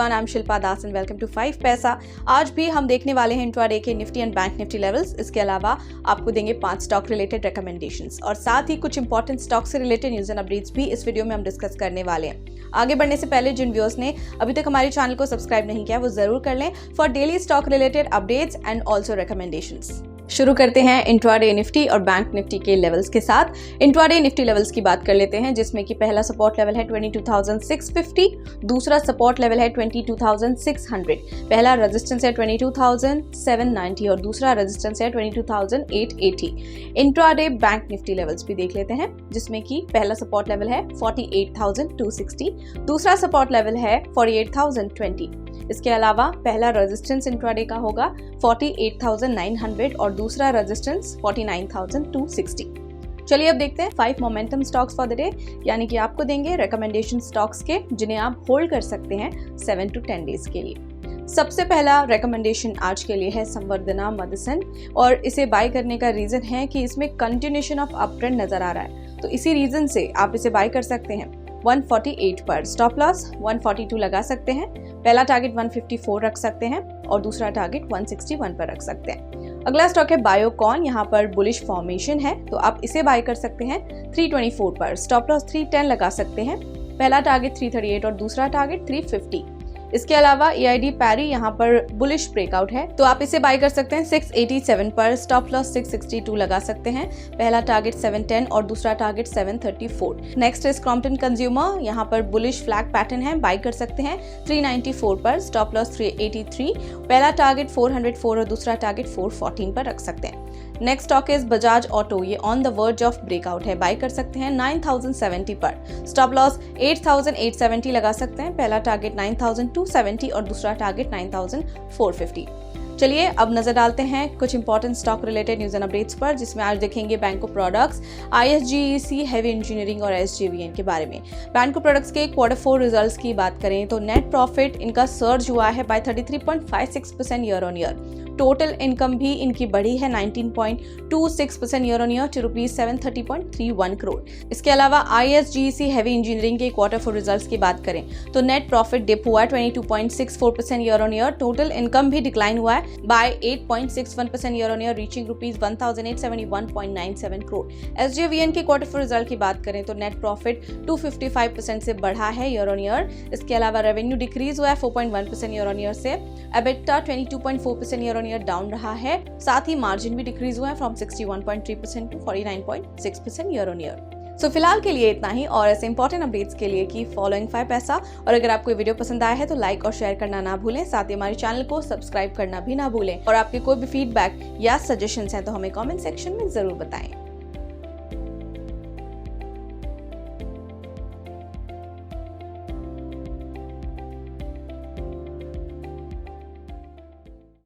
Everyone, I am Shilpa Das and welcome to 5 Paisa. आज भी हम देखने वाले हैं इंट्राडे के Nifty and bank Nifty levels. इसके अलावा आपको देंगे 5 स्टॉक रिलेटेड रिकमेंडेशंस और साथ ही कुछ इंपॉर्टेंट स्टॉक से रिलेटेड न्यूज एंड अपडेट्स भी इस वीडियो में हम डिस्कस करने वाले हैं। आगे बढ़ने से पहले जिन व्यूअर्स ने अभी तक हमारे चैनल को सब्सक्राइब नहीं किया वो जरूर कर लें for daily stock related updates and also recommendations. शुरू करते हैं इंट्राडे निफ्टी और बैंक निफ्टी के लेवल्स के साथ। इंट्राडे निफ्टी लेवल्स की बात कर लेते हैं, जिसमें कि पहला सपोर्ट लेवल है 22,650, दूसरा सपोर्ट लेवल है 22,600, पहला रेजिस्टेंस है 22,790 और दूसरा रेजिस्टेंस है 22,880। इंट्राडे बैंक निफ्टी लेवल्स भी देख लेते हैं, जिसमें कि पहला सपोर्ट लेवल है 48,260, दूसरा सपोर्ट लेवल है 48,020। इसके अलावा पहला रेजिस्टेंस इंट्राडे का होगा 48,900 और दूसरा रेजिस्टेंस 49,260। चलिए अब देखते हैं 5 momentum stocks for the day, यानी कि आपको देंगे रिकमेंडेशन स्टॉक्स के जिन्हें आप होल्ड कर सकते हैं 7 to 10 डेज के लिए। सबसे पहला रिकमेंडेशन आज के लिए है संवर्धना मदरसन और इसे बाय करने का रीजन है कि इसमें कंटिन्यूएशन ऑफ अप ट्रेंड नजर आ रहा है, तो इसी रीजन से आप इसे बाय कर सकते हैं। 148 पर स्टॉप लॉस 142 लगा सकते हैं, पहला टारगेट 154 रख सकते हैं और दूसरा टारगेट 161 पर रख सकते हैं। अगला स्टॉक है बायोकॉन, यहाँ पर बुलिश फॉर्मेशन है तो आप इसे बाय कर सकते हैं 324 पर, स्टॉप लॉस 310 लगा सकते हैं, पहला टारगेट 338 और दूसरा टारगेट 350। इसके अलावा AID पैरी यहाँ पर बुलिश ब्रेकआउट है तो आप इसे बाय कर सकते हैं 687 पर, स्टॉप लॉस 662 लगा सकते हैं, पहला टारगेट 710 और दूसरा target 734। Next is Crompton consumer, यहाँ पर बुलिश फ्लैग पैटर्न है, बाय कर सकते हैं 394 पर, स्टॉप लॉस 383, पहला टारगेट 404 और दूसरा टारगेट 414 पर रख सकते हैं। Next stock is Bajaj auto, ये on the verge of breakout है, बाय कर सकते हैं 9,070 पर, स्टॉप लॉस 8,870 लगा सकते हैं, पहला टारगेट 9,270 और दूसरा टारगेट 9,450। चलिए अब नजर डालते हैं कुछ important stock related news and updates पर, जिसमें आज देखेंगे बैंको प्रोडक्ट्स, ISGEC, हेवी इंजीनियरिंग और SJVN के बारे में। बैंको प्रोडक्ट्स के Q4 रिजल्ट्स की बात करें तो नेट प्रॉफिट इनका सर्ज हुआ है by 33.56% year on year. Total income भी इनकी बढ़ी है 19.26% year on year to ₹730.31 crore. इसके अलावा ISGEC हेवी इंजीनियरिंग के Q4 रिजल्ट्स की बात करें तो नेट प्रॉफिट डिप हुआ है 22.64% year on year, total income भी डिक्लाइन हुआ है by 8.61% year on year reaching ₹1,871.97 crore. SJVN के Q4 रिजल्ट की बात करें तो नेट प्रॉफिट 255% से बढ़ा है ईयर ऑन ईयर। इसके अलावा रेवेन्यू डिक्रीज हुआ है 4.1% ईयर ऑन ईयर से, EBITDA 22.4% year on year down रहा है, साथ ही मार्जिन भी डिक्रीज हुआ है from 61.3% to 49.6% year on year. सो फिलहाल के लिए इतना ही और ऐसे इंपॉर्टेंट अपडेट्स के लिए की फॉलोइंग 5 पैसा। और अगर आपको ये वीडियो पसंद आया है तो लाइक और शेयर करना ना भूलें, साथ ही हमारे चैनल को सब्सक्राइब करना भी ना भूलें और आपके कोई भी फीडबैक या सजेशंस हैं तो हमें कमेंट सेक्शन में जरूर बताएं।